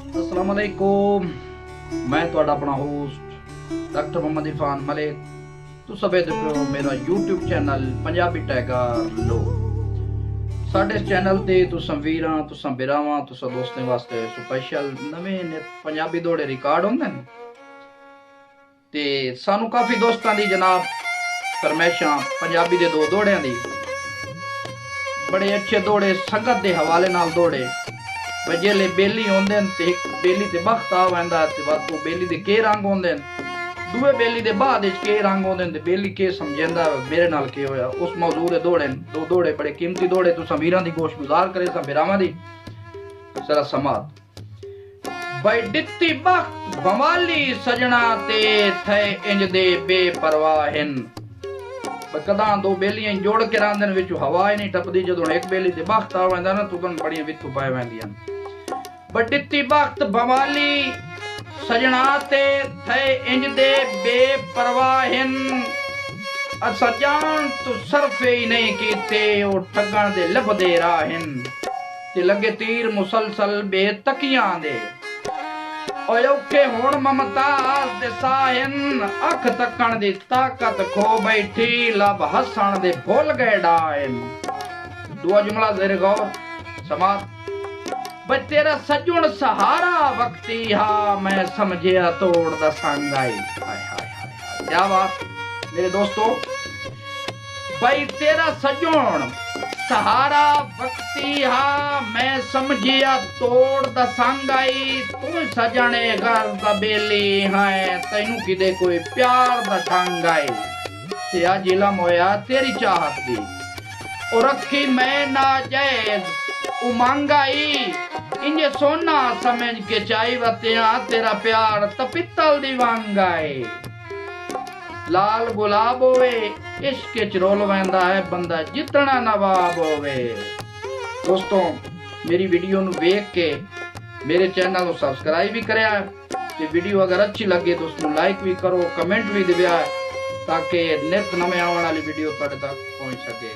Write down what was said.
अस्सलाम वालेकुम। मैं तुहाडा अपना होस्ट डॉक्टर मोहम्मद इरफान मलिक। तुसां वेखदे पियो मेरा यूट्यूब चैनल पंजाबी टाइगर लो। साडे इस चैनल ते तुसां वीरां, तुसां बिरावां, तुसां दोस्तें वास्ते स्पेशल नवें पंजाबी दौड़े रिकॉर्ड होंदे ने ते सानू काफ़ी दोस्तां दी जनाब फरमैशां पंजाबी दे दो दौड़ियां दी। बड़े अच्छे दौड़े संगत के हवाले नाल दौड़े जेले बेली होंदे ते बेली ते बख्त आ वैंदा ते वातो बेली दे के रंग होंदे दुए बेली दे बाद के रंग होंदे ते बेली के समझेंदा मेरे नाल के होया उस मौजू दे दौड़े दो दौड़े बड़े कीमती दौड़े तुसां वीरां दी गोश गुजार करे सा बिरावां दी जरा समात भाई दित्ती बख्त बवाली सजना ते थे इंज दे बेपरवाहिन कदा दो बेलियां जोड़ के रांदन विच हवा ही नहीं टपदी जदों एक बेली ते बख्त आ वैंदा ना तुगन बड़ियां विथु पाए वैंदियां बडित्ती बख्त बवाली सजना ते थे इंज दे बेपरवाहिन असा जान तू सरफे ही नहीं कीते ओ ठगण दे लभदे राहिन ते लगे तीर मुसलसल बेतकियां दे ओए औखे हुण ममताज दे साहिन अख तकण दी ताकत खो बैठी लब हसण दे भुल गए डाइन। दुआ जुमला ज़ेर गौर समात बे तेरा सजुण सहारा वक्ती हा मैं समझिया तोड़ दा संगाई। हाय हाय हाय क्या बात मेरे दोस्तों। भाई तेरा सजुण सहारा वक्ती हा मैं समझिया तोड़ दा संगाई तू सजने घर दा बेली है तैनू किदे कोई प्यार दा ढंग आई ते अज इलम होया तेरी चाहत दी और रखी मैं नाजायज उमंग आई इंजे सोना समझ के चाई वतिया तेरा प्यार तपितल दी वांग आए लाल गुलाब होवे इश्क च रोल वैंदा है बंदा जितना नवाब होवे। दोस्तों मेरी वीडियो नु वेख के मेरे चैनल को सब्सक्राइब भी करया ते वीडियो अगर अच्छी लगे तो उसको लाइक भी करो कमेंट भी दिया ताकि नित नवे आने वाली वीडियो तुहाडे तक पहुंच सके।